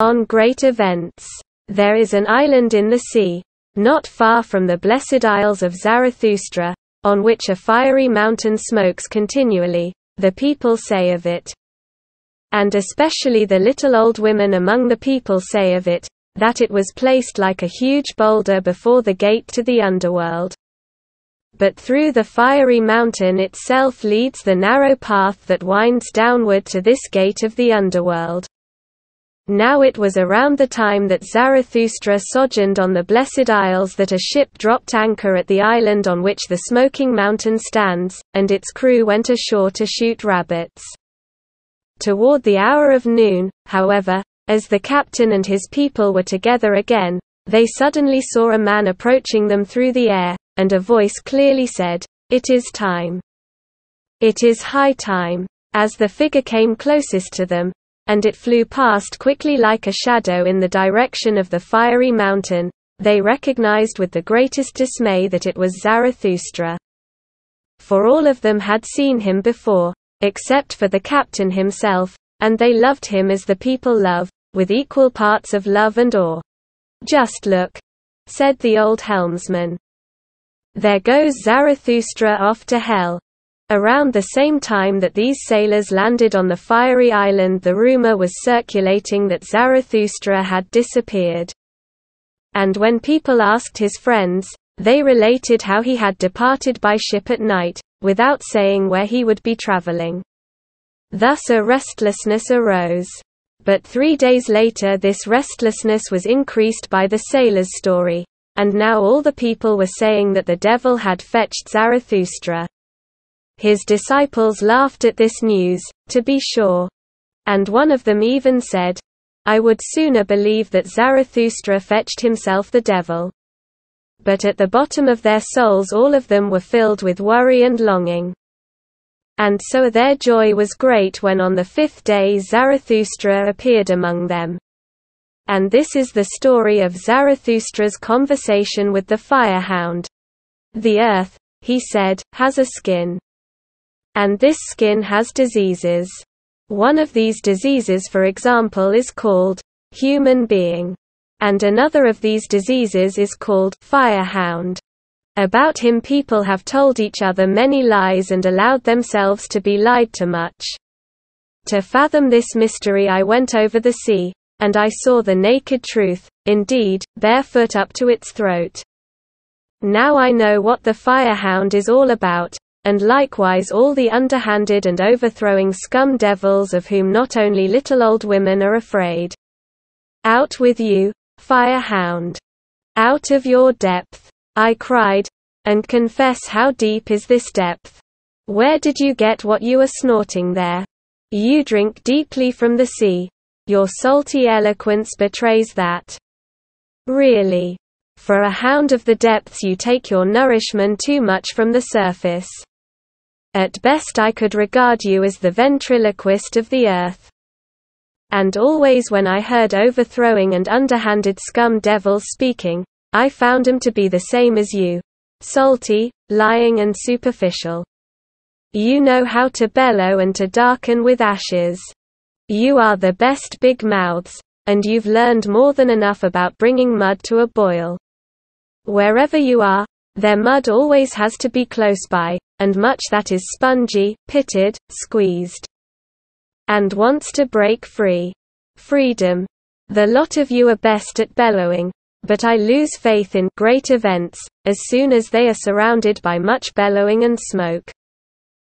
on great events. There is an island in the sea, not far from the blessed Isles of Zarathustra, on which a fiery mountain smokes continually, the people say of it. And especially the little old women among the people say of it, that it was placed like a huge boulder before the gate to the underworld. But through the fiery mountain itself leads the narrow path that winds downward to this gate of the underworld. Now it was around the time that Zarathustra sojourned on the Blessed Isles that a ship dropped anchor at the island on which the smoking mountain stands, and its crew went ashore to shoot rabbits. Toward the hour of noon, however, as the captain and his people were together again, they suddenly saw a man approaching them through the air, and a voice clearly said, "It is time. It is high time." As the figure came closest to them, and it flew past quickly like a shadow in the direction of the fiery mountain, they recognized with the greatest dismay that it was Zarathustra. For all of them had seen him before, except for the captain himself, and they loved him as the people love, with equal parts of love and awe. "Just look," said the old helmsman. "There goes Zarathustra off to hell." Around the same time that these sailors landed on the fiery island, the rumor was circulating that Zarathustra had disappeared. And when people asked his friends, they related how he had departed by ship at night, without saying where he would be traveling. Thus a restlessness arose. But 3 days later this restlessness was increased by the sailor's story, and now all the people were saying that the devil had fetched Zarathustra. His disciples laughed at this news, to be sure. And one of them even said, "I would sooner believe that Zarathustra fetched himself the devil." But at the bottom of their souls all of them were filled with worry and longing. And so their joy was great when on the 5th day Zarathustra appeared among them. And this is the story of Zarathustra's conversation with the fire-hound. "The earth," he said, "has a skin. And this skin has diseases. One of these diseases, for example, is called human being. And another of these diseases is called fire-hound. About him people have told each other many lies and allowed themselves to be lied to much. To fathom this mystery I went over the sea, and I saw the naked truth, indeed, barefoot up to its throat. Now I know what the fire-hound is all about, and likewise all the underhanded and overthrowing scum devils of whom not only little old women are afraid. Out with you, fire-hound! Out of your depth!" I cried, "and confess, how deep is this depth? Where did you get what you are snorting there? You drink deeply from the sea. Your salty eloquence betrays that. Really. For a hound of the depths you take your nourishment too much from the surface. At best I could regard you as the ventriloquist of the earth." And always when I heard overthrowing and underhanded scum devils speaking, I found them to be the same as you, salty, lying and superficial. You know how to bellow and to darken with ashes. You are the best big mouths, and you've learned more than enough about bringing mud to a boil. Wherever you are, their mud always has to be close by, and much that is spongy, pitted, squeezed, and wants to break free. Freedom. The lot of you are best at bellowing, but I lose faith in great events, as soon as they are surrounded by much bellowing and smoke.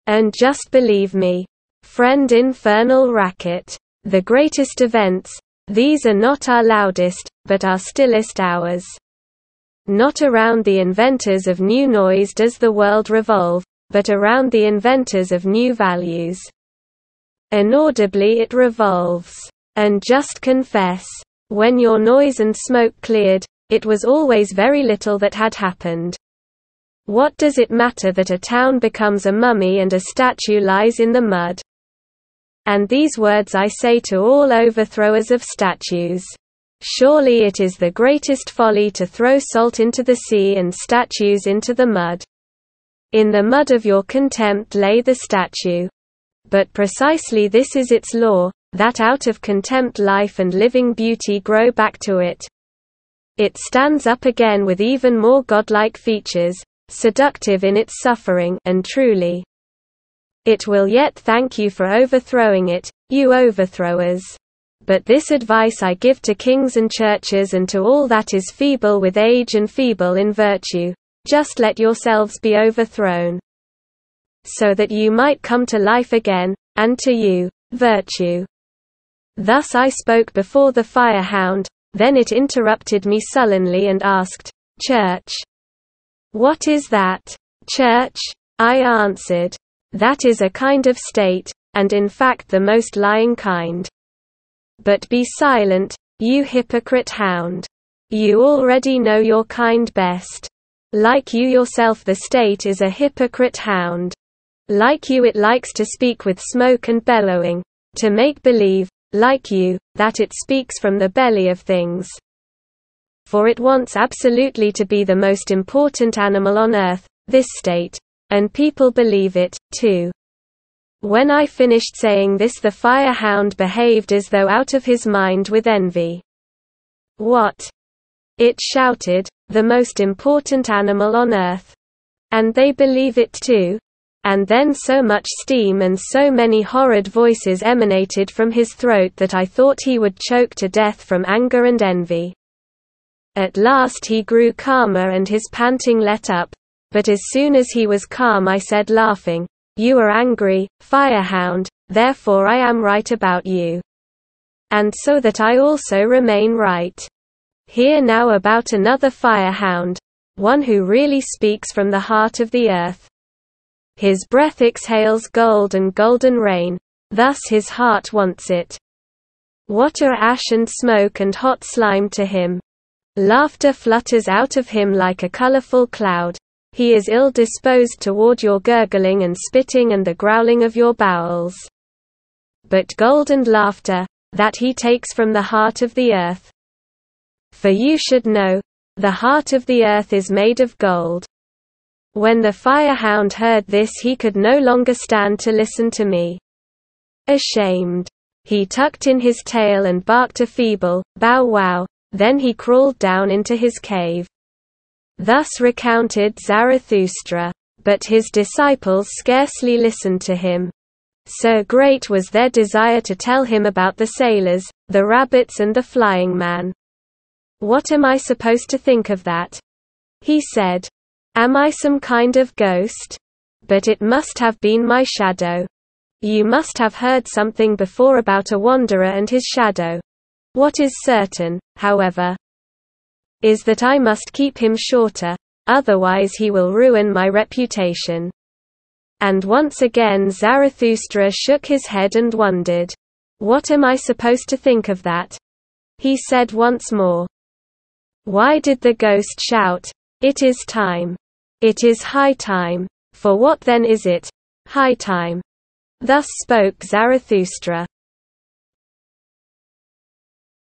And just believe me, friend infernal racket, the greatest events, these are not our loudest, but our stillest hours. Not around the inventors of new noise does the world revolve, but around the inventors of new values. Inaudibly it revolves. And just confess, when your noise and smoke cleared, it was always very little that had happened. What does it matter that a town becomes a mummy and a statue lies in the mud? And these words I say to all overthrowers of statues. Surely it is the greatest folly to throw salt into the sea and statues into the mud. In the mud of your contempt lay the statue. But precisely this is its law, that out of contempt life and living beauty grow back to it. It stands up again with even more godlike features, seductive in its suffering, and truly, it will yet thank you for overthrowing it, you overthrowers. But this advice I give to kings and churches and to all that is feeble with age and feeble in virtue: just let yourselves be overthrown, so that you might come to life again, and to you, virtue. Thus I spoke before the fire hound, then it interrupted me sullenly and asked, "Church? What is that?" "Church," I answered, "that is a kind of state, and in fact the most lying kind. But be silent, you hypocrite hound. You already know your kind best. Like you yourself, the state is a hypocrite hound. Like you, it likes to speak with smoke and bellowing, to make believe, like you, that it speaks from the belly of things. For it wants absolutely to be the most important animal on earth, this state, and people believe it, too." When I finished saying this, the fire hound behaved as though out of his mind with envy. "What?" it shouted, "the most important animal on earth? And they believe it too?" And then so much steam and so many horrid voices emanated from his throat that I thought he would choke to death from anger and envy. At last he grew calmer and his panting let up, but as soon as he was calm I said laughing, "You are angry, fire hound, therefore I am right about you. And so that I also remain right. Hear now about another fire hound, one who really speaks from the heart of the earth. His breath exhales gold and golden rain, thus his heart wants it. What are ash and smoke and hot slime to him? Laughter flutters out of him like a colorful cloud. He is ill-disposed toward your gurgling and spitting and the growling of your bowels. But gold and laughter, that he takes from the heart of the earth. For you should know, the heart of the earth is made of gold." When the fire hound heard this, he could no longer stand to listen to me. Ashamed, he tucked in his tail and barked a feeble bow wow, then he crawled down into his cave. Thus recounted Zarathustra, but his disciples scarcely listened to him. So great was their desire to tell him about the sailors, the rabbits and the flying man. "What am I supposed to think of that?" he said. "Am I some kind of ghost? But it must have been my shadow. You must have heard something before about a wanderer and his shadow. What is certain, however, is that I must keep him shorter, otherwise he will ruin my reputation." And once again Zarathustra shook his head and wondered. "What am I supposed to think of that?" he said once more. Why did the ghost shout, "It is time. It is high time. For what then is it? High time." Thus spoke Zarathustra.